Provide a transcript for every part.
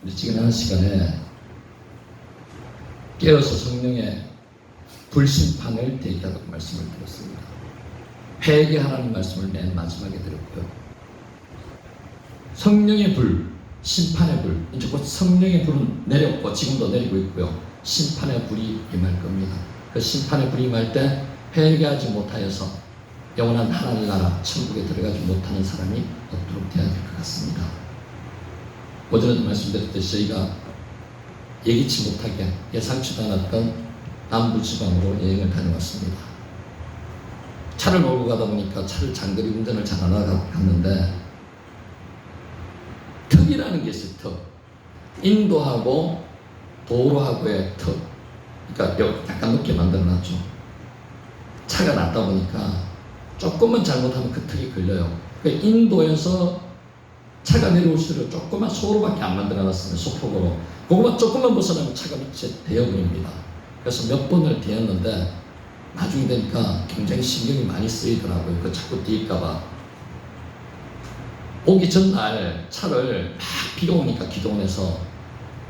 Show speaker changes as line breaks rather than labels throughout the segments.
우리 지난 시간에 깨어서 성령의 불심판을 대기하라고 말씀을 드렸습니다. 회개하라는 말씀을 맨 마지막에 드렸고요. 성령의 불, 심판의 불, 이제 곧 성령의 불은 내렸고 지금도 내리고 있고요. 심판의 불이 임할 겁니다. 그 심판의 불이 임할 때 회개하지 못하여서 영원한 하나님 나라 천국에 들어가지 못하는 사람이 없도록 되어야 될 것 같습니다. 어제도 말씀드렸듯이 저희가 예기치 못하게 예상치도 않았던 남부지방으로 여행을 다녀왔습니다. 차를 몰고 가다 보니까 차를 장거리 운전을 잘 안 하다가 갔는데 턱이라는 게 있어요. 턱. 인도하고 도로하고의 턱. 그러니까 약간 높게 만들어놨죠. 차가 낮다 보니까 조금만 잘못하면 그 턱이 걸려요. 그러니까 인도에서 차가 내려올수록 조금만 소로밖에 안 만들어놨으면 소폭으로 그것만 조금만 벗어나면 차가 밑에 대어버립니다. 그래서 몇 번을 대었는데 나중에 되니까 굉장히 신경이 많이 쓰이더라고요. 그 자꾸 뒤일까봐. 오기 전날 차를 막 비가 오니까 기도원에서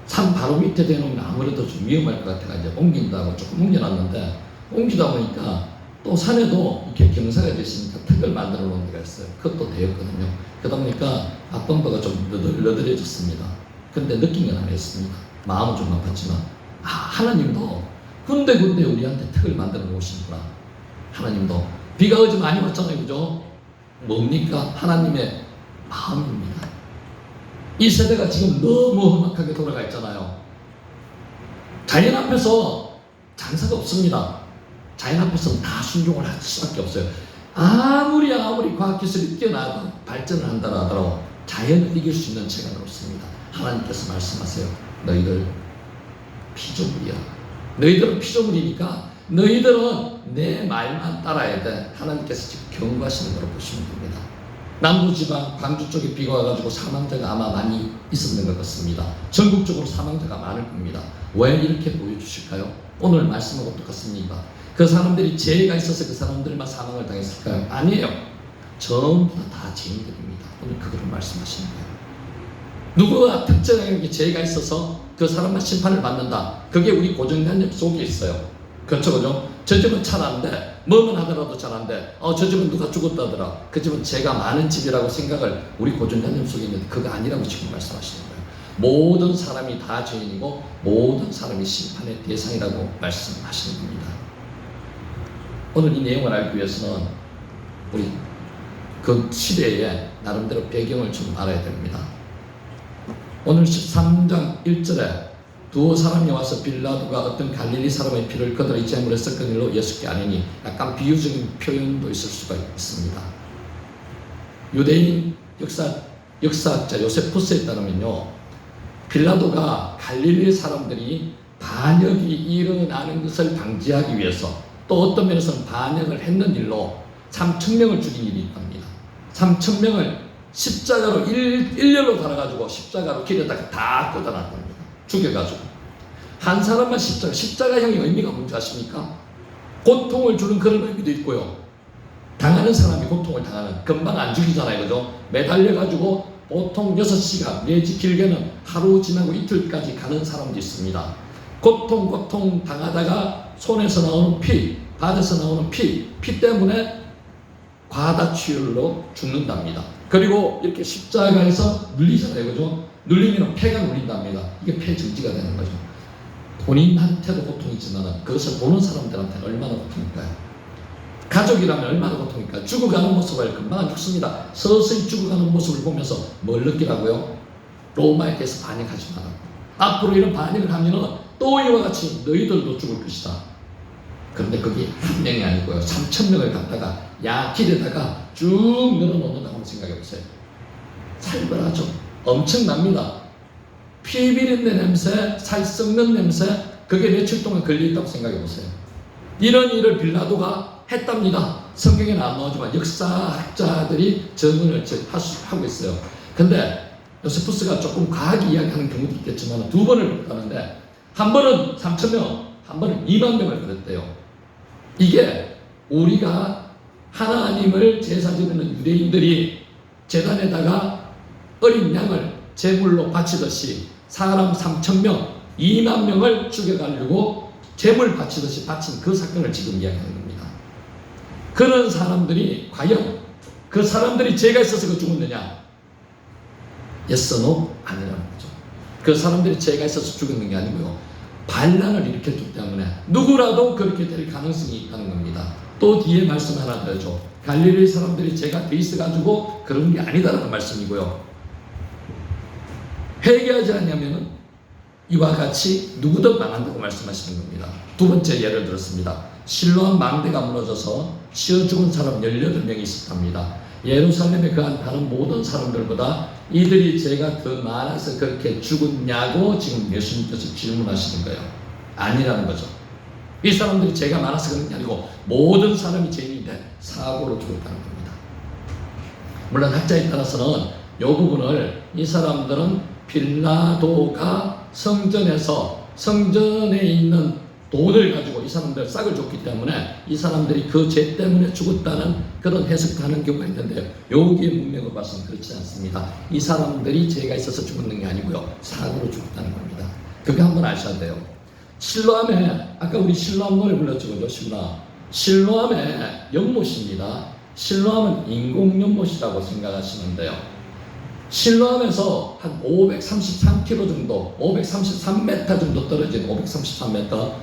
산 바로 밑에 대놓으면 아무래도 좀 위험할 것 같아서 이제 옮긴다고 조금 옮겨놨는데 옮기다 보니까 또 산에도 이렇게 경사가 됐으니까 턱을 만들어 놓은 데가 있어요. 그것도 되었거든요. 그러다 보니까 앞범퍼가 좀 너덜너덜해졌습니다. 근데 느낀 건 안 했습니다. 마음은 좀 아팠지만 하나님도 군데군데 우리한테 턱을 만들어 놓으시는구나. 하나님도 비가 어제 많이 왔잖아요. 그죠? 뭡니까? 하나님의 마음입니다. 이 세대가 지금 너무 험악하게 돌아가 있잖아요. 자연 앞에서 장사가 없습니다. 자연 앞에서는 다 순종을 할 수밖에 없어요. 아무리 과학기술이 뛰어나고 발전을 한다 하더라도 자연을 이길 수 있는 체가는 없습니다. 하나님께서 말씀하세요. 너희들 피조물이야. 너희들은 피조물이니까 너희들은 내 말만 따라야 돼. 하나님께서 지금 경고하시는 거로 보시면 됩니다. 남부지방 광주 쪽에 비가 와가지고 사망자가 아마 많이 있었는 것 같습니다. 전국적으로 사망자가 많을 겁니다. 왜 이렇게 보여주실까요? 오늘 말씀하고 똑같습니까? 그 사람들이 죄가 있어서 그 사람들만 사망을 당했을까요? 아니에요. 전부 다 죄인들입니다. 오늘 그거를 말씀하시는 거예요. 누구가 특정하게 죄가 있어서 그 사람만 심판을 받는다. 그게 우리 고정관념 속에 있어요. 그렇죠, 그죠? 저 집은 잘하는데 뭐만 하더라도 잘한데 저 집은 누가 죽었다더라. 그 집은 죄가 많은 집이라고 생각을 우리 고정관념 속에 있는데 그거 아니라고 지금 말씀하시는 거예요. 모든 사람이 다 죄인이고 모든 사람이 심판의 대상이라고 말씀하시는 겁니다. 오늘 이 내용을 알기 위해서는 우리 그 시대에 나름대로 배경을 좀 알아야 됩니다. 오늘 13장 1절에 두 사람이 와서 빌라도가 어떤 갈릴리 사람의 피를 그들어 이 재물에 섞은 일로 예수께 아니니 약간 비유적인 표현도 있을 수가 있습니다. 유대인 역사학자 요세푸스에 따르면요, 빌라도가 갈릴리 사람들이 반역이 일어나는 것을 방지하기 위해서 또 어떤 면에서는 반역을 했는 일로 3,000명을 죽인 일이 있답니다. 3,000명을 십자가로 일렬로 달아가지고 십자가로 길에다가 다 꽂아놨답니다. 죽여가지고 한 사람만 십자가형의 의미가 뭔지 아십니까? 고통을 주는 그런 의미도 있고요. 당하는 사람이 고통을 당하는, 금방 안 죽이잖아요, 그죠? 매달려가지고 보통 6시간 내지 길게는 하루 지나고 이틀까지 가는 사람도 있습니다. 고통 당하다가 손에서 나오는 피, 발에서 나오는 피 때문에 과다출혈로 죽는답니다. 그리고 이렇게 십자가에서 눌리잖아요, 그죠? 눌리면 폐가 눌린답니다. 이게 폐정지가 되는 거죠. 본인한테도 고통이지만 그것을 보는 사람들한테는 얼마나 고통일까요? 가족이라면 얼마나 고통일까요? 죽어가는 모습을 금방 안 죽습니다. 서서히 죽어가는 모습을 보면서 뭘 느끼라고요? 로마에 대해서 반역하지 마라. 앞으로 이런 반역을 하면 또 이와 같이 너희들도 죽을 것이다. 그런데 그게 한 명이 아니고요. 3,000명을 갖다가 길에다가 쭉 늘어놓는다고 생각해보세요. 살벌하죠. 엄청납니다. 피 비린내 냄새, 살 썩는 냄새, 그게 며칠 동안 걸려있다고 생각해보세요. 이런 일을 빌라도가 했답니다. 성경에는 안 나오지만 역사학자들이 증언을 하고 있어요. 근데 요세푸스가 조금 과하게 이야기하는 경우도 있겠지만 두 번을 그랬다는데 한 번은 3,000명, 한 번은 2만 명을 그랬대요. 이게 우리가 하나님을 제사 지내는 유대인들이 제단에다가 어린 양을 제물로 바치듯이 사람 3,000명, 2만 명을 죽여가려고 재물 바치듯이 바친 그 사건을 지금 이야기하는 겁니다. 그런 사람들이 과연 그 사람들이 죄가 있어서 그 죽었느냐? yes or no? 아니라는 거죠. 그 사람들이 죄가 있어서 죽었는 게 아니고요. 반란을 일으켰기 때문에 누구라도 그렇게 될 가능성이 있다는 겁니다. 또 뒤에 말씀 하나 더죠. 갈릴리 사람들이 죄가 돼 있어가지고 그런 게 아니다라는 말씀이고요. 회개하지 않냐면은 이와 같이 누구든 망한다고 말씀하시는 겁니다. 두 번째 예를 들었습니다. 실로암 망대가 무너져서 치어 죽은 사람 18명이 있었답니다. 예루살렘에 거한 다른 모든 사람들보다 이들이 죄가 더 많아서 그렇게 죽었냐고 지금 예수님께서 질문하시는 거예요. 아니라는 거죠. 이 사람들이 죄가 많아서 그런 게 아니고 모든 사람이 죄인인데 사고로 죽었다는 겁니다. 물론 학자에 따라서는 이 부분을 이 사람들은 빌라도가 성전에 있는 돈을 가지고 이 사람들 싹을 줬기 때문에 이 사람들이 그 죄 때문에 죽었다는 그런 해석도 하는 경우가 있는데요. 여기에 문맥을 봐서는 그렇지 않습니다. 이 사람들이 죄가 있어서 죽었는 게 아니고요. 사고로 죽었다는 겁니다. 그거 한번 아셔야 돼요. 실로암에 아까 우리 실로암 노래 불렀죠. 그죠? 실로암의 연못입니다. 실로암은 인공 연못이라고 생각하시면 돼요. 실로암에서 한 533km 정도, 533m 정도 떨어진 533m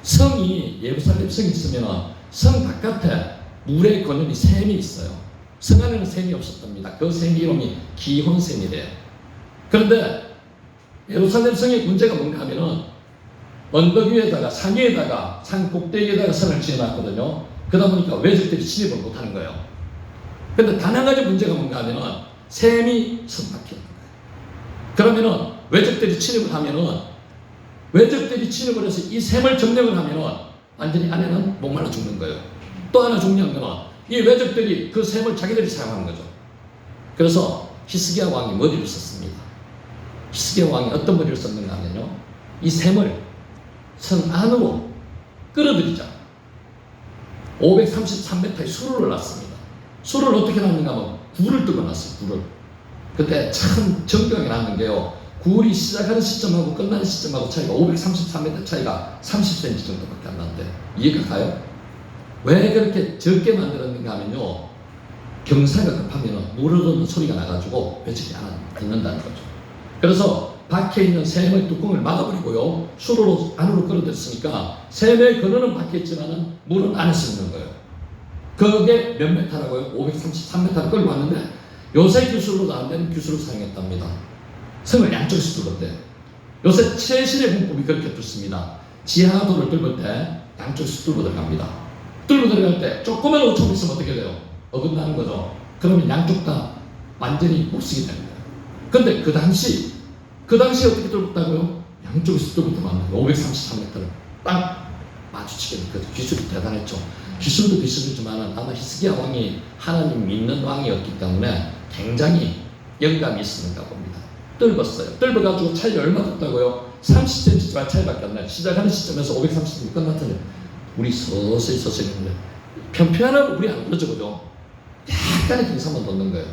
성이 예루살렘 성이 있으면 성 바깥에 물의 권연이 샘이 있어요. 성 안에는 샘이 없었답니다. 그 샘 이름이 기혼샘이래요. 그런데 예루살렘 성의 문제가 뭔가 하면은 언덕 위에다가 산 위에다가 산 꼭대기에다가 성을 지어놨거든요. 그러다 보니까 외적들이 침입을 못하는 거예요. 그런데 단 한 가지 문제가 뭔가 하면은 샘이 성 밖에 있는 거예요. 그러면은 외적들이 침입을 하면은 외적들이 침입을 해서 이 샘을 점령을 하면은 완전히 안에는 목말라 죽는 거예요. 또 하나 중요한 거는 이 외적들이 그 샘을 자기들이 사용하는 거죠. 그래서 히스기야 왕이 머리를 썼습니다. 히스기야 왕이 어떤 머리를 썼는가 하면요. 이 샘을 성 안으로 끌어들이자 533m의 수로를 놨습니다. 수로를 어떻게 놨는가 하면 굴을 뜨고 놨어요. 굴을. 그때 참 정교하게 놨는 게요. 굴이 시작하는 시점하고 끝나는 시점하고 차이가 533m 차이가 30cm 정도밖에 안 나는데 이해가 가요? 왜 그렇게 적게 만들었는가 하면요. 경사가 급하면 물을 얻는 소리가 나가지고 외적이 안 듣는다는 거죠. 그래서 박혀있는 샘의 뚜껑을 막아버리고요. 수로로 안으로 끌어들였으니까 샘의 근원은 박혀있지만 물은 안에서 있는 거예요. 그게 몇 메타라고요? 533m를 끌고 왔는데 요새 기술로도 안 되는 기술을 사용했답니다. 성을 양쪽에서 뚫을 때 요새 최신의 공법이 그렇게 뚫습니다. 지하도를 뚫을 때 양쪽에서 뚫고 들어갑니다. 뚫고 들어갈 때 조그만 오점이 있으면 어떻게 돼요? 어긋나는 거죠. 그러면 양쪽 다 완전히 못 쓰게 됩니다. 근데 그 당시 어떻게 뚫었다고요? 양쪽에서 뚫고 들어갑니다. 533m를 딱 마주치게 된 거죠. 기술이 대단했죠. 기술도 기술이지만 아마 히스기야 왕이 하나님 믿는 왕이었기 때문에 굉장히 영감이 있었는가 봅니다. 뚫었어요. 뚫어가지고 차이 얼마 뒀다고요? 30cm 차이밖에 안 나요. 시작하는 시점에서 530cm 끝났더니 우리 서서히 있는데 편편하고 우리 안 그러죠. 그죠? 약간의 경사만 넣는 거예요.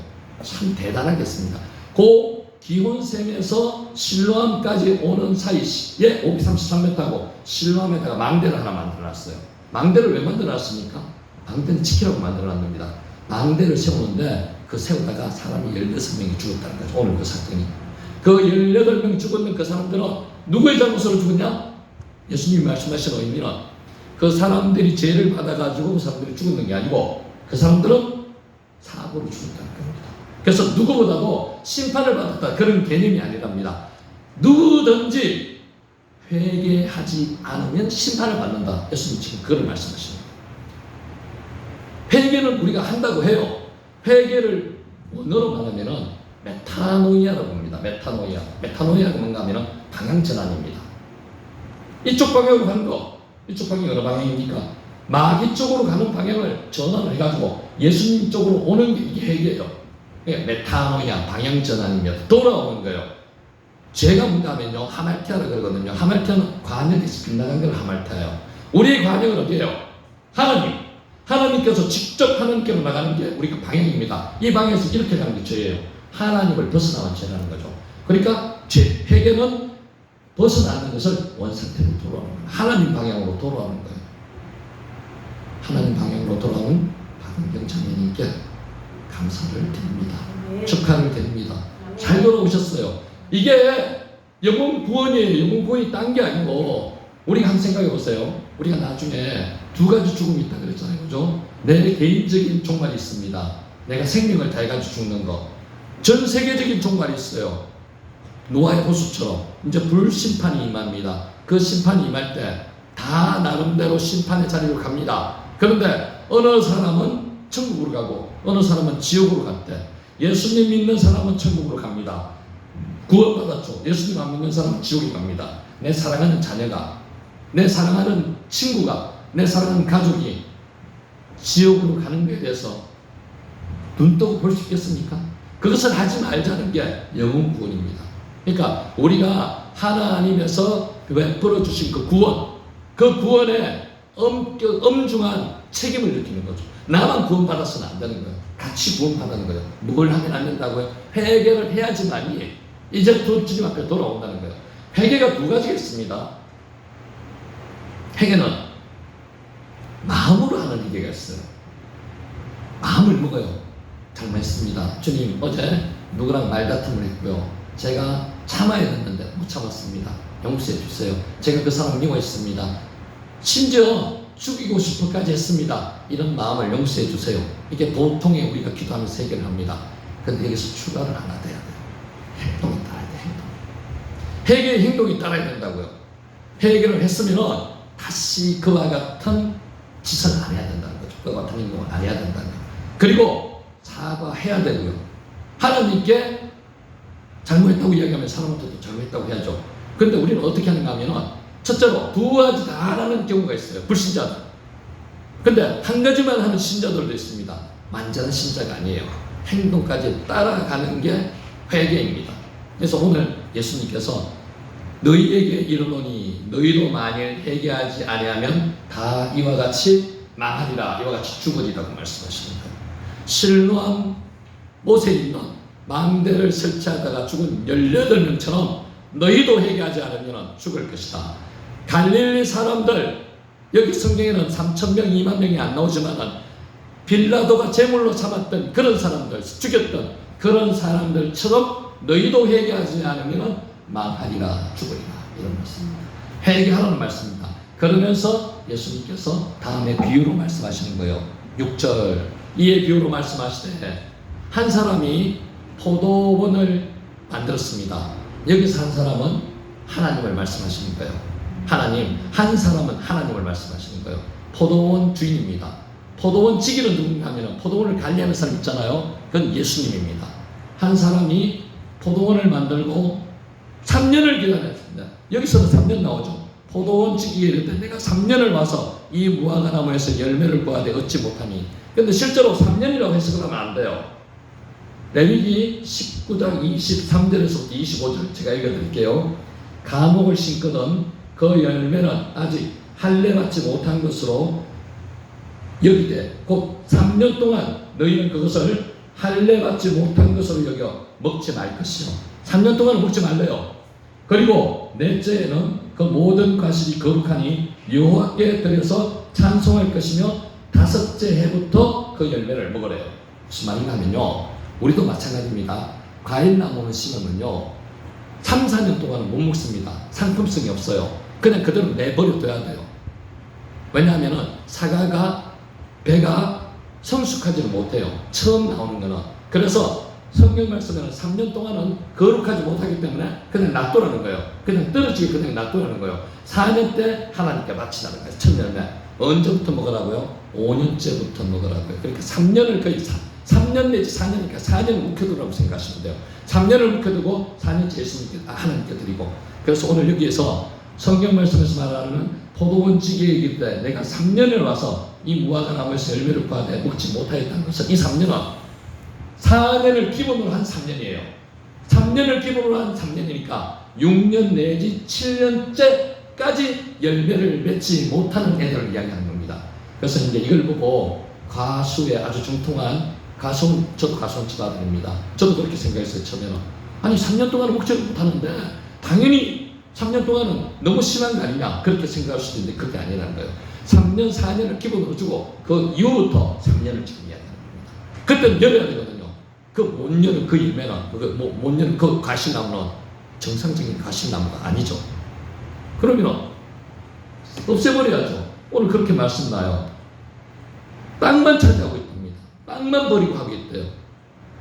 참 대단하겠습니다. 그 기혼샘에서 실로암까지 오는 사이에 533m고 실로암에다가 망대를 하나 만들어놨어요. 망대를 왜 만들어놨습니까? 망대는 지키라고 만들어놨습니다. 망대를 세우는데 그 세우다가 사람이 16명이 죽었다는 거죠. 오늘 그 사건이. 그 18명이 죽었는 그 사람들은 누구의 잘못으로 죽었냐? 예수님이 말씀하신 의미는 그 사람들이 죄를 받아가지고 그 사람들이 죽었는 게 아니고 그 사람들은 사고로 죽었다는 겁니다. 그래서 누구보다도 심판을 받았다 그런 개념이 아니랍니다. 누구든지 회개하지 않으면 심판을 받는다. 예수님 지금 그걸 말씀하십니다. 회개는 우리가 한다고 해요. 회개를 원어로 말하면은 메타노이아라고 합니다. 메타노이아가 뭔가 하면은 방향전환입니다. 이쪽 방향으로 가는 거, 이쪽 방향이 어느 방향입니까? 마귀 쪽으로 가는 방향을 전환을 해가지고 예수님 쪽으로 오는 게 이게 회개예요. 메타노이아, 방향전환이며 돌아오는 거예요. 죄가 뭔가 하면요, 하말티아라고 그러거든요. 하말티아는 관역에서 빗나간 걸 하말티아예요. 우리의 관역은 어디예요? 하나님께서 직접 하나님께로 나가는 게 우리가 방향입니다. 이 방향에서 이렇게 가는 게 죄예요. 하나님을 벗어나면 죄라는 거죠. 그러니까 회개는 벗어나는 것을 원상태로 돌아오는 거예요. 하나님 방향으로 돌아오는 거예요. 하나님 방향으로 돌아오는 박은경 장로님께 감사를 드립니다. 축하를 드립니다. 잘 돌아오셨어요. 이게 영혼 구원이에요. 영혼 구원이 딴 게 아니고, 우리가 한번 생각해 보세요. 우리가 나중에 두 가지 죽음이 있다 그랬잖아요. 그죠? 내 개인적인 종말이 있습니다. 내가 생명을 다해가지고 죽는 거. 전 세계적인 종말이 있어요. 노아의 호수처럼 이제 불심판이 임합니다. 그 심판이 임할 때 다 나름대로 심판의 자리로 갑니다. 그런데 어느 사람은 천국으로 가고 어느 사람은 지옥으로 갔대. 예수님 믿는 사람은 천국으로 갑니다. 구원받았죠. 예수님 안 믿는 사람은 지옥에 갑니다. 내 사랑하는 자녀가, 내 사랑하는 친구가, 내 사랑하는 가족이 지옥으로 가는 것에 대해서 눈 뜨고 볼 수 있겠습니까? 그것을 하지 말자는 게 영혼 구원입니다. 그러니까 우리가 하나님에서 베풀어 주신 그 구원, 그 구원에 엄중한 책임을 느끼는 거죠. 나만 구원받았으면 안 되는 거예요. 같이 구원받는 거예요. 뭘 하면 안 된다고요? 회개를 해야지만이 이제 주님 앞에 돌아온다는 거예요. 회개가 두 가지가 있습니다. 회개는 마음으로 하는 회개가 있어요. 마음을 먹어요. 잘못했습니다. 주님, 어제 누구랑 말다툼을 했고요. 제가 참아야 했는데 못 참았습니다. 용서해 주세요. 제가 그 사람 미워했습니다. 심지어 죽이고 싶어까지 했습니다. 이런 마음을 용서해 주세요. 이게 보통의 우리가 기도하면서 해결을 합니다. 그런데 여기서 추가를 하나 돼야 돼요. 행동이 따라야 돼요. 회개의 행동이 따라야 된다고요. 회개를 했으면 다시 그와 같은 짓을 안 해야 된다는 거죠. 그와 같은 행동을 안 해야 된다는 거예요. 그리고 사과해야 되고요. 하나님께 잘못했다고 이야기하면 사람한테도 잘못했다고 해야죠. 그런데 우리는 어떻게 하는가 하면, 첫째로 두 가지 다 하는 경우가 있어요. 불신자들. 근데 한 가지만 하는 신자들도 있습니다. 완전한 신자가 아니에요. 행동까지 따라가는 게 회개입니다. 그래서 오늘 예수님께서 너희에게 이르노니 너희도 만일 회개하지 아니하면 다 이와 같이 망하리라, 이와 같이 죽으리라고 말씀하시는 거예요. 실로암 못에 있는 망대를 설치하다가 죽은 18명처럼 너희도 회개하지 않으면 죽을 것이다. 갈릴리 사람들, 여기 성경에는 3,000명, 2만 명이 안 나오지만 빌라도가 제물로 삼았던 그런 사람들, 죽였던 그런 사람들처럼 너희도 회개하지 않으면 망하리라, 죽으리라, 이런 말씀입니다. 회개하라는 말씀입니다. 그러면서 예수님께서 다음에 비유로 말씀하시는 거예요. 6절 이에 비유로 말씀하시되 한 사람이 포도원을 만들었습니다. 여기서 한 사람은 하나님을 말씀하시는 거예요. 하나님, 한 사람은 하나님을 말씀하시는 거예요. 포도원 주인입니다. 포도원 지기는 누군가 하면 포도원을 관리하는 사람 있잖아요. 그건 예수님입니다. 한 사람이 포도원을 만들고 3년을 기다렸습니다. 여기서도 3년 나오죠. 포도원 지기에 이르되 내가 3년을 와서 이 무화과 나무에서 열매를 보아되 얻지 못하니. 근데 실제로 3년이라고 해석을 하면 안 돼요. 레위기 19장 23절에서부터 25절 제가 읽어드릴게요. 감옥을 심거든 그 열매는 아직 할례받지 못한 것으로 여기되 곧 3년 동안 너희는 그것을 할례받지 못한 것으로 여겨 먹지 말 것이요. 3년 동안 먹지 말래요. 그리고 넷째에는 그 모든 과실이 거룩하니 여호와께 드려서 찬송할 것이며 다섯째 해부터 그 열매를 먹으래요. 무슨 말인가 하면요, 우리도 마찬가지입니다. 과일나무는 심으면요 3, 4년 동안은 못 먹습니다. 상품성이 없어요. 그냥 그대로 내버려둬야 돼요. 왜냐하면 사과가 배가 성숙하지는 못해요. 처음 나오는 거는. 그래서 성경 말씀에는 3년 동안은 거룩하지 못하기 때문에 그냥 놔두라는 거예요. 그냥 떨어지게 그냥 놔두라는 거예요. 4년 때 하나님께 바치라는 거예요. 첫 열매. 언제부터 먹으라고요? 5년째부터 먹으라고요. 그러니까 3년을 거의 3년 내지 4년이니까 4년을 묵혀두라고 생각하시면 돼요. 3년을 묵혀두고 4년째 예수님께 하나님께 드리고. 그래서 오늘 여기에서 성경 말씀에서 말하는 포도원 지기에 이를 때 내가 3년을 와서 이 무화과 나무에서 열매를 구하되 먹지 못하였다는 것은 이 3년은 4년을 기본으로 한 3년이에요. 3년을 기본으로 한 3년이니까 6년 내지 7년째까지 열매를 맺지 못하는 애들을 이야기하는 겁니다. 그래서 이제 이걸 보고 가수에 아주 중통한 저도 가수원 집 아들입니다. 저도 그렇게 생각했어요. 처음에는 아니 3년 동안은 목적을 못하는데 당연히 3년 동안은 너무 심한 거 아니냐 그렇게 생각할 수도 있는데 그게 아니라는 거예요. 3년 4년을 기본으로 주고 그 이후부터 3년을 지금 이야기하는 겁니다. 그때는 열어야 되거든요. 그 못 여는 그 열매는 못 여는 그 가시나무는 정상적인 가시나무가 아니죠. 그러면 없애버려야죠. 오늘 그렇게 말씀 나요. 땅만 차지하고 있답니다. 땅만 버리고 하고 있대요.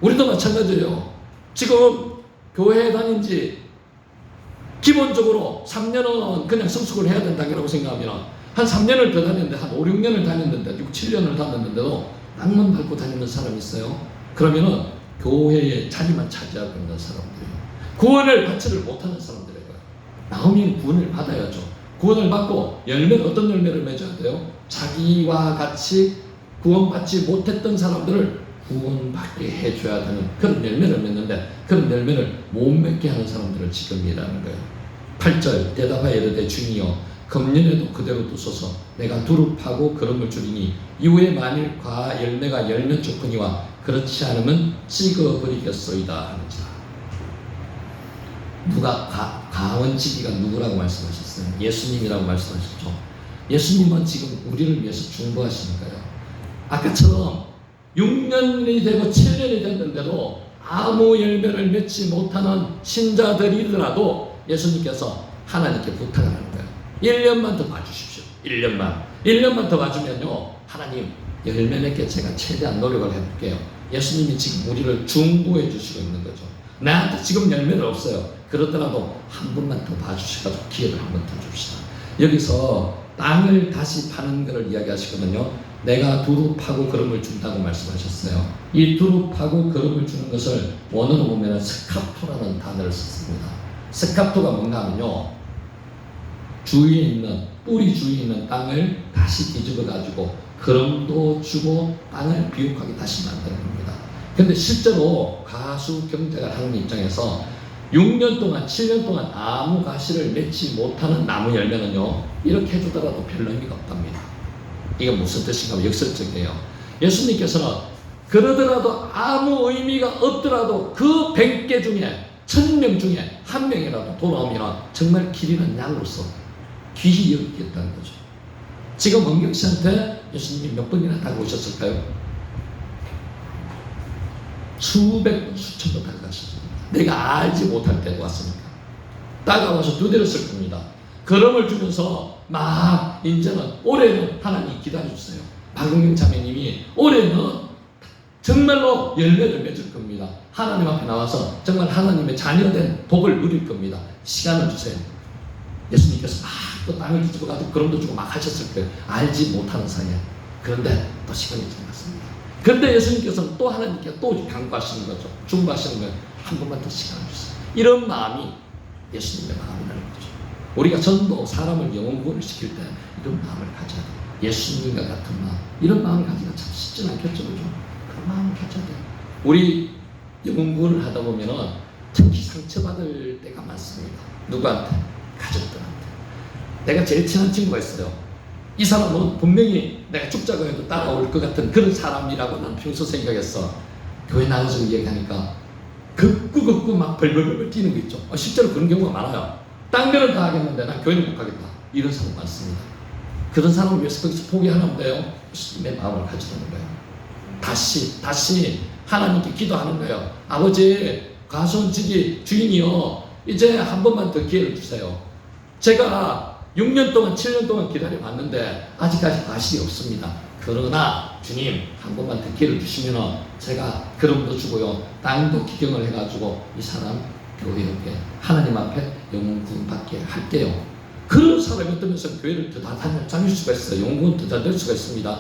우리도 마찬가지예요. 지금 교회에 다닌 지 기본적으로 3년은 그냥 성숙을 해야 된다고 생각하면 한 3년을 더 다녔는데 한 5, 6년을 다녔는데 6, 7년을 다녔는데도 땅만 밟고 다니는 사람이 있어요. 그러면은 교회의 자리만 차지하고 있는 사람들이에요. 구원을 받지를 못하는 사람들이에요. 나오면 구원을 받아야죠. 구원을 받고 열매는 어떤 열매를 맺어야 돼요? 자기와 같이 구원받지 못했던 사람들을 구원받게 해줘야 되는 그런 열매를 맺는데 그런 열매를 못 맺게 하는 사람들을 지금 이라는 거예요. 8절 대답하여 이르되 주니여 금년에도 그대로 두소서 내가 두릅하고 그름을 줄이니 이후에 만일 열매가 열면 좋거니와 그렇지 않으면 찍어버리겠소이다 하는지라. 누가 가원지기가 누구라고 말씀하셨어요? 예수님이라고 말씀하셨죠. 예수님은 지금 우리를 위해서 중보하시는 거예요. 아까처럼 6년이 되고 7년이 됐는데도 아무 열매를 맺지 못하는 신자들이더라도 예수님께서 하나님께 부탁을 하는 거예요. 1년만 더 봐주십시오. 1년만 더 봐주면요 하나님 열매 맺게 제가 최대한 노력을 해볼게요. 예수님이 지금 우리를 중보해 주시고 있는 거죠. 나한테 지금 열매는 없어요. 그렇더라도 한 번만 더 봐주셔가지고 기회를 한 번 더 줍시다. 여기서 땅을 다시 파는 것을 이야기하시거든요. 내가 두릅하고 그름을 준다고 말씀하셨어요. 이 두릅하고 그름을 주는 것을 원어로 보면 스카토라는 단어를 썼습니다. 스카토가 뭔가 하면요 주위에 있는 뿌리 주위에 있는 땅을 다시 뒤집어 가지고 그름도 주고 땅을 비옥하게 다시 만드는 겁니다. 근데 실제로 가수 경제가 하는 입장에서 6년 동안 7년 동안 아무 가시를 맺지 못하는 나무 열매는요 이렇게 해주더라도 별 의미가 없답니다. 이게 무슨 뜻인가 하면 역설적이에요. 예수님께서는 그러더라도 아무 의미가 없더라도 그 100개 중에 1000명 중에 한 명이라도 돌아오면 정말 길 잃은 양으로서 귀히 여기겠다는 거죠. 지금 원경 씨한테 예수님이 몇 번이나 다가오셨을까요? 수백 번, 수천 번 다가가셨습니다. 내가 알지 못할 때도 왔으니까. 다가와서 두드렸을 겁니다. 걸음을 주면서 막 이제는 올해는 하나님 기다려주세요. 박은경 자매님이 올해는 정말로 열매를 맺을 겁니다. 하나님 앞에 나와서 정말 하나님의 자녀된 복을 누릴 겁니다. 시간을 주세요. 예수님께서 막 또 땅을 뒤집어가지고 그럼도 주고 막 하셨을 거예요. 알지 못하는 사이에. 그런데 또 시간이 지났습니다. 그런데 예수님께서는 또 하나님께 또 강구하시는 거죠. 중보하시는 거예요. 한 번만 더 시간을 주세요. 이런 마음이 예수님의 마음이라는 거죠. 우리가 전도 사람을 영혼 구원을 시킬 때 이런 마음을 가져야 돼요. 예수님과 같은 마음. 이런 마음을 가지기가 참 쉽지는 않겠죠. 그죠? 그런 마음을 가져야 돼요. 우리 영혼 구원을 하다 보면은 특히 상처받을 때가 많습니다. 누구한테? 가족들한테. 내가 제일 친한 친구가 있어요. 이 사람은 분명히 내가 죽자고 해도 따라올 것 같은 그런 사람이라고 난 평소 생각했어. 교회 나가서 얘기하니까 극구 막 벌벌벌 뛰는 거 있죠. 실제로 그런 경우가 많아요. 딴 데는 다 하겠는데 난 교회는 못 가겠다. 이런 사람 많습니다. 그런 사람을 위해서 거기서 포기하면 돼요. 내 마음을 가지는 거예요. 다시 하나님께 기도하는 거예요. 아버지 가수원지기 주인이요 이제 한 번만 더 기회를 주세요. 제가 6년 동안 7년 동안 기다려봤는데 아직까지 가실이 없습니다. 그러나 주님 한 번만 더 기회를 주시면 제가 그름도 주고요 땅도 기경을 해가지고 이 사람 교회에 하나님 앞에 영혼 구원 받게 할게요. 그런 사람이 어떠면서 교회를 더 다닐 수가 있어요. 영혼 구원 더 잘 될 수가 있습니다.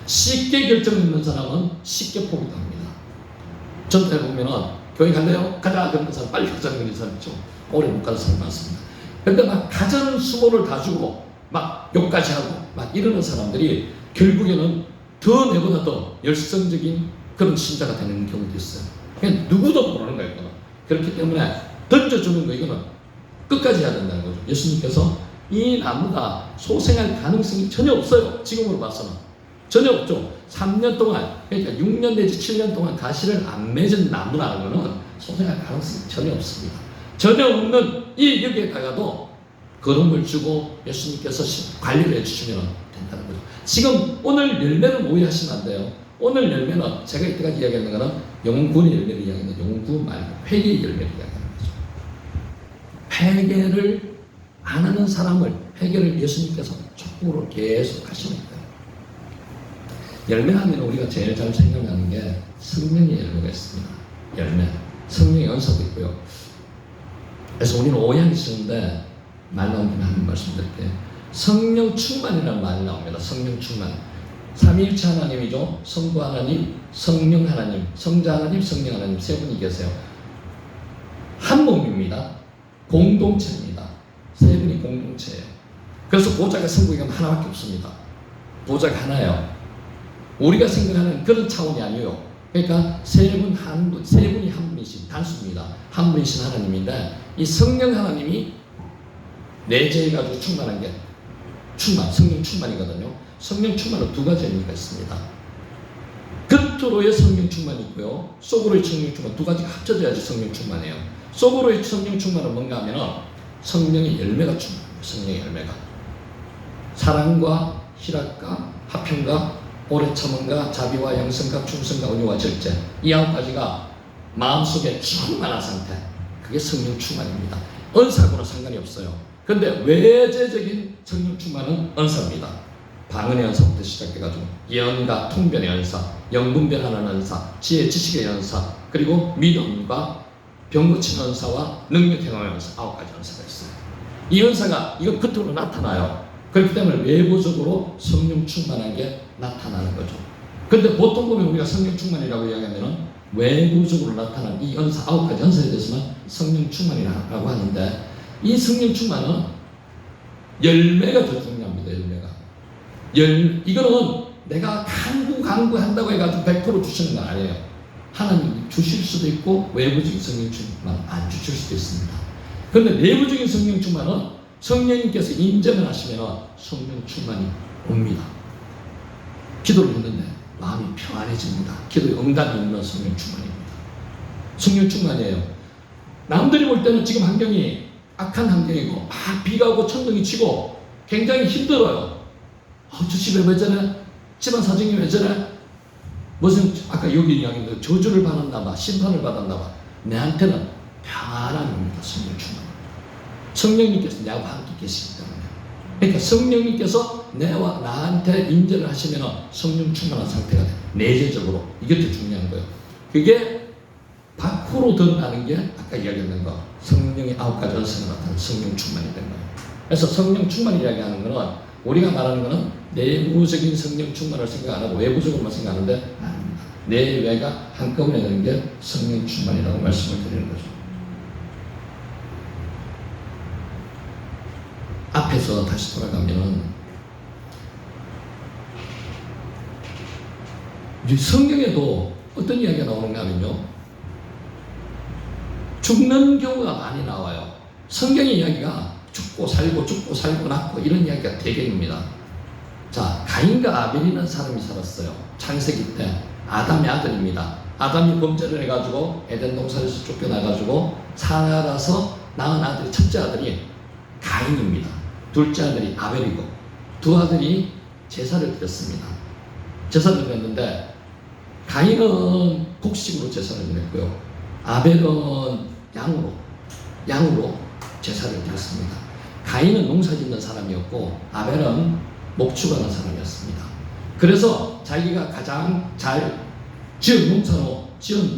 쉽게 결정 있는 사람은 쉽게 포기도 합니다. 전에 보면은 교회 갈래요? 가자 그런 사람 빨리 가자는 그런 사람 있죠. 오래 못 가는 사람 많습니다. 근데 막 가전 수모를 다 주고 막 욕까지 하고 막 이러는 사람들이 결국에는 더 내보다 더 열성적인 그런 신자가 되는 경우도 있어요. 그냥 누구도 모르는 거예요. 이거는. 그렇기 때문에 던져주는 거 이거는 끝까지 해야 된다는 거죠. 예수님께서 이 나무가 소생할 가능성이 전혀 없어요. 지금으로 봐서는. 전혀 없죠. 3년 동안, 그러니까 6년 내지 7년 동안 가시를 안 맺은 나무라는 것은 소생할 가능성이 전혀 없습니다. 전혀 없는 이 여기에다가도 거름을 주고 예수님께서 관리를 해주시면 된다는 거죠. 지금 오늘 열매는 오해하시면 안 돼요. 오늘 열매는 제가 이때까지 이야기하는 것은 영구의 열매를 이야기하는 영구 말고 회개의 열매를 이야기하는 거죠. 회개를 안 하는 사람을 회개를 예수님께서 촉구로 계속 하시는 거예요. 열매하면 우리가 제일 잘 생각나는 게 성령의 열매가 있습니다. 열매, 성령의 은사도 있고요. 그래서 우리는 오해하기 쉬운데 말 나온 김에 한 번 말씀드릴게요. 성령 충만이라는 말이 나옵니다. 성령 충만. 삼위일체 하나님이죠. 성부 하나님, 성령 하나님, 성자 하나님, 성령 하나님 세 분이 계세요. 한 몸입니다. 공동체입니다. 세 분이 공동체예요. 그래서 보좌가 성부에 가면 하나밖에 없습니다. 보좌가 하나예요. 우리가 생각하는 그런 차원이 아니에요. 그러니까 세 분이 한 분이신 단수입니다. 한 분이신 하나님인데 이 성령 하나님이 내재해가지고 충만한 게 성령 충만이거든요. 성령 충만은 두 가지 의미가 있습니다. 겉으로의 성령 충만이 있고요. 속으로의 성령 충만, 두 가지가 합쳐져야지 성령 충만이에요. 속으로의 성령 충만은 뭔가 하면 성령의 열매가 충만해요. 성령의 열매가 사랑과 희락과 화평과 오래 참음과 자비와 양성과 충성과 은유와 절제, 이 9가지가 마음속에 충만한 상태, 그게 성령 충만입니다. 은사하고는 상관이 없어요. 그런데 외재적인 성령 충만은 은사입니다. 방언의 은사부터 시작해가지고 예언과 통변의 은사, 영분별하는 은사, 지혜 지식의 은사, 그리고 믿음과 병 고치는 은사와 능력 행함의 은사, 9가지 은사가 있어요. 이 은사가 이건 겉으로 나타나요. 그렇기 때문에 외부적으로 성령 충만한 게 나타나는 거죠. 그런데 보통 보면 우리가 성령 충만이라고 이야기하면 외부적으로 나타나는 이 은사, 9가지 은사에 대해서는 성령 충만이라고 하는데 이 성령 충만은 열매가 더 중요합니다. 열매가. 이거는 내가 강구한다고 해가지고 100% 주시는 건 아니에요. 하나님 주실 수도 있고 외부적인 성령 충만 안 주실 수도 있습니다. 그런데 내부적인 성령 충만은 성령님께서 인정을 하시면 성령 충만이 옵니다. 기도를 했는데 마음이 평안해집니다. 기도에 응답이 있는 성령 충만입니다. 성령 충만이에요. 남들이 볼 때는 지금 환경이 악한 환경이고 막 비가 오고 천둥이 치고 굉장히 힘들어요. 저 집에 왜 저래? 집안 사정이 왜 저래? 무슨 아까 여기 이야기인데 저주를 받았나 봐, 심판을 받았나 봐. 내한테는 평안함입니다. 성령 충만. 성령님께서 나와 함께 계시기 때문에. 그러니까 성령님께서 나한테 인정을 하시면 성령 충만한 상태가 돼. 내재적으로. 이게 더 중요한 거예요. 그게 밖으로 드러나는 게 아까 이야기했던 거. 성령의 9가지 은사가 나타나는 성령 충만이 된 거예요. 그래서 성령 충만 이야기하는 거는 우리가 말하는 거는 내부적인 성령 충만을 생각 안 하고 외부적으로만 생각하는데 아닙니다. 내외가 한꺼번에 되는 게 성령 충만이라고 말씀을 드리는 거죠. 앞에서 다시 돌아가면 성경에도 어떤 이야기가 나오는가 하면요, 죽는 경우가 많이 나와요. 성경의 이야기가 죽고 살고 낳고 이런 이야기가 대개입니다. 자, 가인과 아벨이라는 사람이 살았어요. 창세기 때 아담의 아들입니다. 아담이 범죄를 해가지고 에덴 동산에서 쫓겨나가지고 살아서 낳은 아들이, 첫째 아들이 가인입니다. 둘째 아들이 아벨이고 두 아들이 제사를 드렸습니다. 제사를 드렸는데 가인은 곡식으로 제사를 드렸고요. 아벨은 양으로 제사를 드렸습니다. 가인은 농사짓는 사람이었고 아벨은 목축하는 사람이었습니다. 그래서 자기가 가장 잘 지은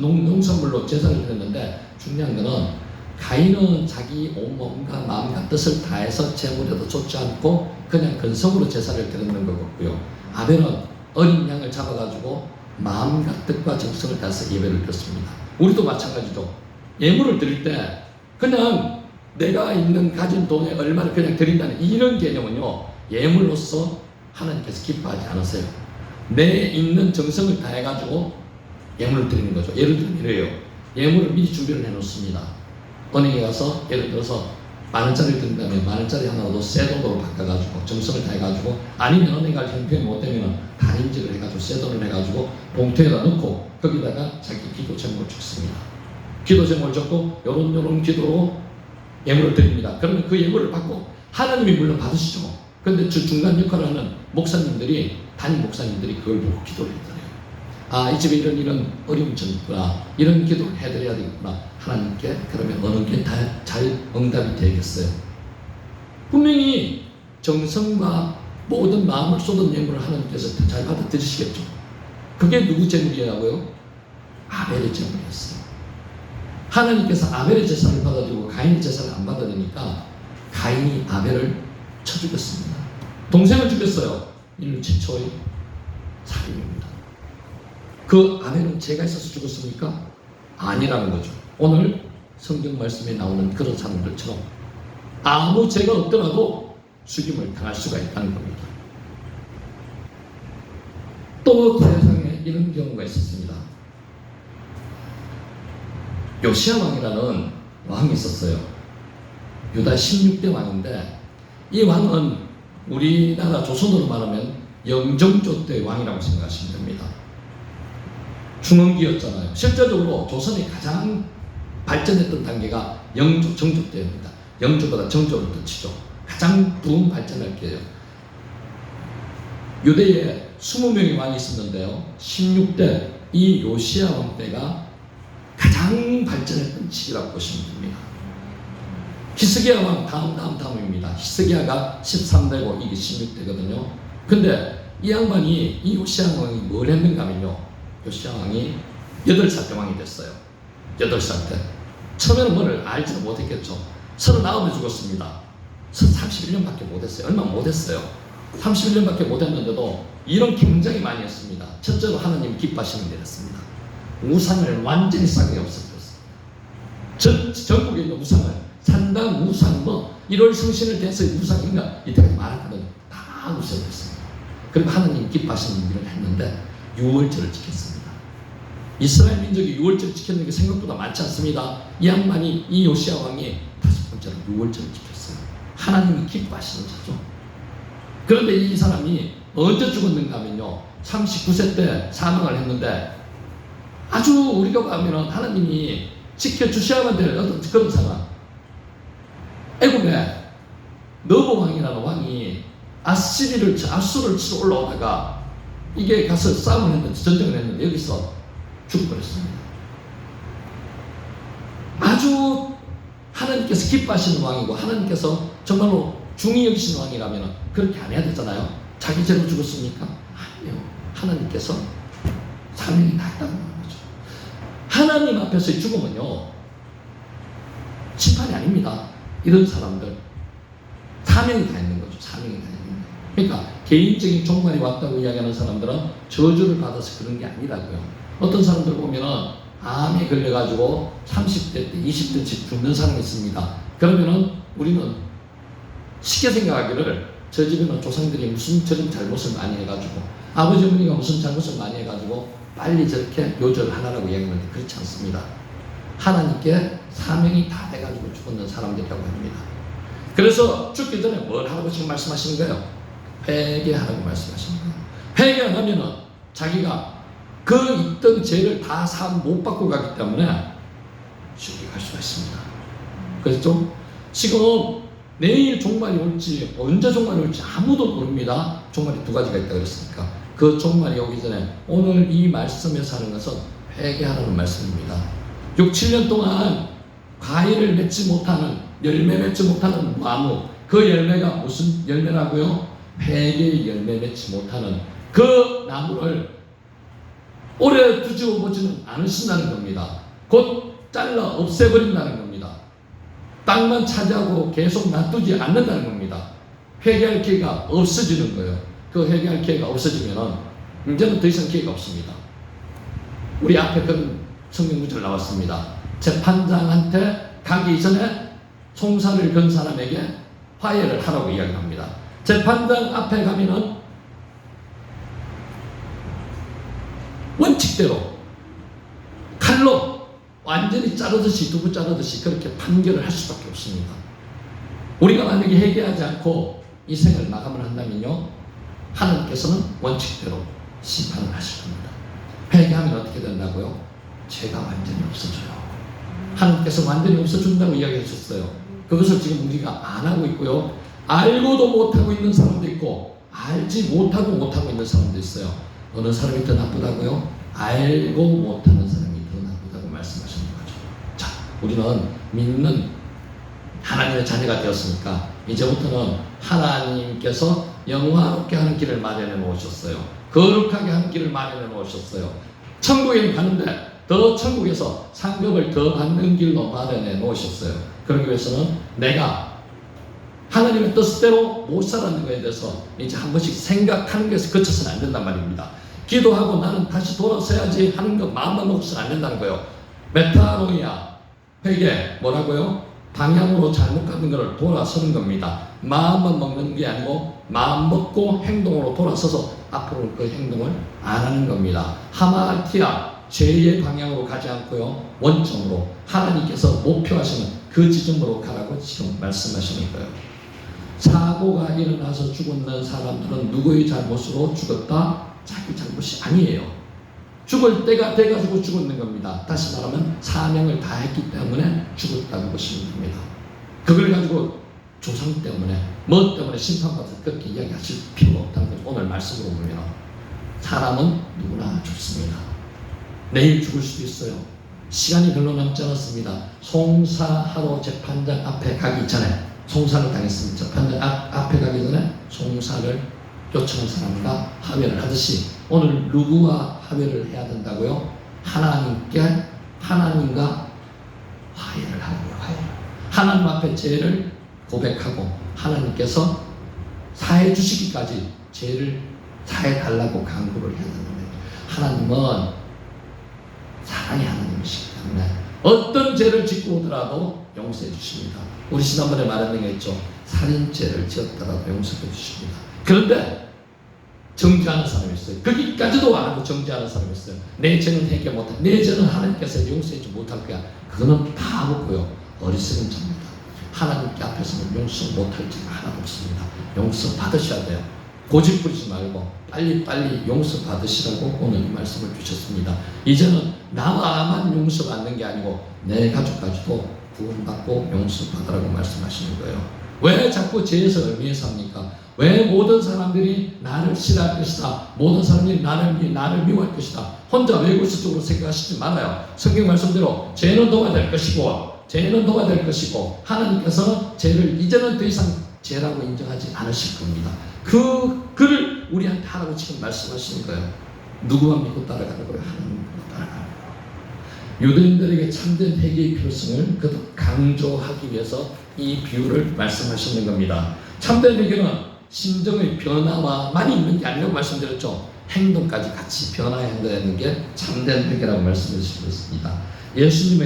농산물로 제사를 드렸는데 중요한 것은 가인은 자기 온몸과 마음과 뜻을 다해서 제물에도 쫓지 않고 그냥 근성으로 제사를 드리는 것 같고요. 아벨은 어린 양을 잡아가지고 마음과 뜻과 정성을 다해서 예배를 드렸습니다. 우리도 마찬가지죠. 예물을 드릴 때 그냥 내가 가진 돈에 얼마를 그냥 드린다는 이런 개념은요, 예물로서 하나님께서 기뻐하지 않으세요. 내 있는 정성을 다해가지고 예물을 드리는 거죠. 예를 들면 이래요. 예물을 미리 준비를 해놓습니다. 은행에 가서 예를 들어서 10,000원짜리를 든다면 10,000원짜리 하나로 새 돈으로 바꿔가지고 정성을 다해가지고, 아니면 내가 형편이 못되면 달인직을 해가지고 새 돈을 해가지고 봉투에다 넣고 거기다가 자기 기도 제목을 적습니다. 기도 제목을 적고 요런 기도로 예물을 드립니다. 그러면 그 예물을 받고 하나님이 물론 받으시죠. 그런데 저 중간 역할을 하는 목사님들이, 담임 목사님들이 그걸 보고 기도를 해드려요. 아, 이 집에 이런 어려운 점이 있구나, 이런 기도를 해드려야 되겠구나. 하나님께 그러면 어느 게 잘 응답이 되겠어요. 분명히 정성과 모든 마음을 쏟은 예물을 하나님께서 잘 받아들이시겠죠. 그게 누구 제물이라고요? 아벨의 제물이었어요. 하나님께서 아벨의 제사를 받아들이고 가인의 제사를 안 받아들이니까 가인이 아벨을 쳐 죽였습니다. 동생을 죽였어요. 인류 최초의 살인입니다. 그 아벨은 죄가 있어서 죽었습니까? 아니라는 거죠. 오늘 성경 말씀에 나오는 그런 사람들처럼 아무 죄가 없더라도 죽임을 당할 수가 있다는 겁니다. 또 세상에 이런 경우가 있었습니다. 요시야 왕이라는 왕이 있었어요. 유다 16대 왕인데, 이 왕은 우리나라 조선으로 말하면 영정조 때 왕이라고 생각하시면 됩니다. 중흥기였잖아요. 실제적으로 조선이 가장 발전했던 단계가 영조, 정조 때입니다. 영조보다 정조를 더 치죠. 가장 부흥 발전할 때예요. 유대에 20명의 왕이 있었는데요, 16대 이 요시야 왕 때가 가장 발전했던 시기라고 보시면 됩니다. 히스기야 왕 다음입니다. 히스기야가 13대고 이게 16대거든요. 근데 이 양반이, 이 요시야 왕이 뭘 했는가 하면요, 요시야 왕이 8살 때 왕이 됐어요. 8살 때. 처음에는 뭐를 알지도 못했겠죠. 39에 죽었습니다. 31년밖에 못했어요. 얼마 못했어요. 31년밖에 못했는데도 이런 굉장히 많이 했습니다. 첫째로 하나님 기뻐하시는 일 했습니다. 우상을 완전히 싸게 없애버렸습니다. 전국에 있는 우상을, 산당, 우상, 이럴 성신을 대해서 우상인가 이때까지 말했거든요. 다 없애버렸습니다. 그리고 하나님 기뻐하시는 일을 했는데 6월절을 지켰습니다. 이스라엘 민족이 6월절을 지켰는 게 생각보다 많지 않습니다. 이 양반이, 이 요시야 왕이 5번째로 6월절을 지켰어요. 하나님이 기뻐하시는 자죠. 그런데 이 사람이 언제 죽었는가 하면요, 39세 때 사망을 했는데, 아주 우리가 보면 하나님이 지켜주셔야만 될 어떤 그런 상황. 애굽에 너보 왕이라는 왕이 아수를 치러 올라오다가 이게 가서 싸움을 했는데, 전쟁을 했는데 여기서 죽어버렸습니다. 아주 하나님께서 기뻐하시는 왕이고 하나님께서 정말로 중히 여기시는 왕이라면 그렇게 안 해야 되잖아요. 자기 죄로 죽었습니까? 아니요. 하나님께서 사명이 낫다고 하는 거죠. 하나님 앞에서의 죽음은요, 심판이 아닙니다. 이런 사람들 사명이 다 있는 거죠. 사명이 다 있는 거예요. 그러니까 개인적인 종말이 왔다고 이야기하는 사람들은 저주를 받아서 그런 게 아니라고요. 어떤 사람들 보면은 암에 걸려가지고 30대 때 20대 죽는 사람이 있습니다. 그러면은 우리는 쉽게 생각하기를 저 집에는 조상들이 무슨 저런 잘못을 많이 해가지고, 아버지 어머니가 무슨 잘못을 많이 해가지고 빨리 저렇게 요절하라고 이야기하는데 그렇지 않습니다. 하나님께 사명이 다 돼가지고 죽었는 사람들이라고 합니다. 그래서 죽기 전에 뭘 하라고 지금 말씀하시는 거예요? 회개하라고 말씀하시는 거예요. 회개 안 하면은 자기가 그 있던 죄를 다 사함 못 받고 가기 때문에 지옥에 갈 수가 있습니다. 그래서 좀 지금 내일 종말이 올지 언제 종말이 올지 아무도 모릅니다. 종말이 두 가지가 있다고 그랬으니까 그 종말이 오기 전에 오늘 이 말씀에서 하는 것은 회개하라는 말씀입니다. 6, 7년 동안 과일을 맺지 못하는, 열매 맺지 못하는 나무, 그 열매가 무슨 열매라고요? 회개의 열매 맺지 못하는 그 나무를 오래 두지어 보지는 않으신다는 겁니다. 곧 잘라 없애버린다는 겁니다. 땅만 차지하고 계속 놔두지 않는다는 겁니다. 회개할 기회가 없어지는 거예요. 그 회개할 기회가 없어지면 이제는 더 이상 기회가 없습니다. 우리 앞에 그런 성경 구절 나왔습니다. 재판장한테 가기 전에 송사를 건 사람에게 화해를 하라고 이야기합니다. 재판장 앞에 가면은 원칙대로 칼로 완전히 자르듯이, 두부 자르듯이 그렇게 판결을 할 수밖에 없습니다. 우리가 만약에 회개하지 않고 이 생을 마감을 한다면요, 하나님께서는 원칙대로 심판을 하실 겁니다. 회개하면 어떻게 된다고요? 죄가 완전히 없어져요. 하나님께서 완전히 없어진다고 이야기하셨어요. 그것을 지금 우리가 안 하고 있고요, 알고도 못하고 있는 사람도 있고 알지 못하고 있는 사람도 있어요. 어느 사람이 더 나쁘다고요? 알고 못하는 사람이 더 나쁘다고 말씀하시는 거죠. 자, 우리는 믿는 하나님의 자녀가 되었으니까 이제부터는 하나님께서 영화롭게 하는 길을 마련해 놓으셨어요. 거룩하게 하는 길을 마련해 놓으셨어요. 천국에 가는데 더 천국에서 상급을 더 받는 길로 마련해 놓으셨어요. 그러기 위해서는 내가 하나님의 뜻대로 못 살았는 것에 대해서 이제 한 번씩 생각하는 것에서 그쳐서는 안 된단 말입니다. 기도하고 나는 다시 돌아서야지 하는 것 마음만 먹어서는 안 된다는 거예요. 메타노이아, 회개, 뭐라고요? 방향으로 잘못 가는 것을 돌아서는 겁니다. 마음만 먹는 게 아니고 마음 먹고 행동으로 돌아서서 앞으로 그 행동을 안 하는 겁니다. 하마티아, 죄의 방향으로 가지 않고요, 원점으로 하나님께서 목표하시는 그 지점으로 가라고 지금 말씀하시는 거예요. 사고가 일어나서 죽었는 사람들은 누구의 잘못으로 죽었다? 자기 잘못이 아니에요. 죽을 때가 돼가지고 죽었는 겁니다. 다시 말하면 사명을 다했기 때문에 죽었다고 보시면 됩니다. 그걸 가지고 조상 때문에 뭐 때문에 심판받아서 그렇게 이야기하실 필요가 없다는 거죠. 오늘 말씀으로 보면 사람은 누구나 죽습니다. 내일 죽을 수도 있어요. 시간이 별로 남지 않았습니다. 송사하러 재판장 앞에 가기 전에 송사를 당했습니다. 재판장 앞에 가기 전에 송사를 요청한 사람과 합의를 하듯이 오늘 누구와 합의를 해야 된다고요? 하나님과 화해를 하고요. 화해. 하나님 앞에 죄를 고백하고 하나님께서 사해 주시기까지 죄를 사해 달라고 간구를 해야 되는 거예요. 하나님은 사랑의 하나님이시기 때문에 어떤 죄를 짓고 오더라도 용서해 주십니다. 우리 지난번에 말한 게 있죠. 살인죄를 지었더라도 용서해 주십니다. 그런데 정죄하는 사람이 있어요. 거기까지도 안 하고 정죄하는 사람이 있어요. 내 죄는 해결 못해. 내 죄는 하나님께서 용서해주지 못할 거야. 그거는 다 먹고요. 어리석은 자입니다. 하나님께 앞에서는 용서 못할 죄가 하나도 없습니다. 용서 받으셔야 돼요. 고집 부리지 말고 빨리 용서 받으시라고 오늘 이 말씀을 주셨습니다. 이제는 나만 용서 받는 게 아니고 내 가족까지도 구원받고 용서 받으라고 말씀하시는 거예요. 왜 자꾸 죄에서 얽매여서 합니까? 왜 모든 사람들이 나를 싫어할 것이다, 모든 사람들이 나를 미워할 것이다, 혼자 외골수적으로 생각하시지 말아요. 성경 말씀대로 죄는 도와될 것이고 하나님께서는 죄를 이제는 더 이상 죄라고 인정하지 않으실 겁니다. 그를 우리한테 하라고 지금 말씀하시는 거예요. 누구만 믿고 따라가는 거예요? 하나님 믿고 따라가는 거예요. 유대인들에게 참된 회개의 필요성을 그도 강조하기 위해서 이 비유를 말씀하시는 겁니다. 참된 회개는 심정의 변화만 있는 게 아니라고 말씀드렸죠. 행동까지 같이 변화해야 한다는 게 참된 회개라고 말씀을 드렸습니다. 예수님의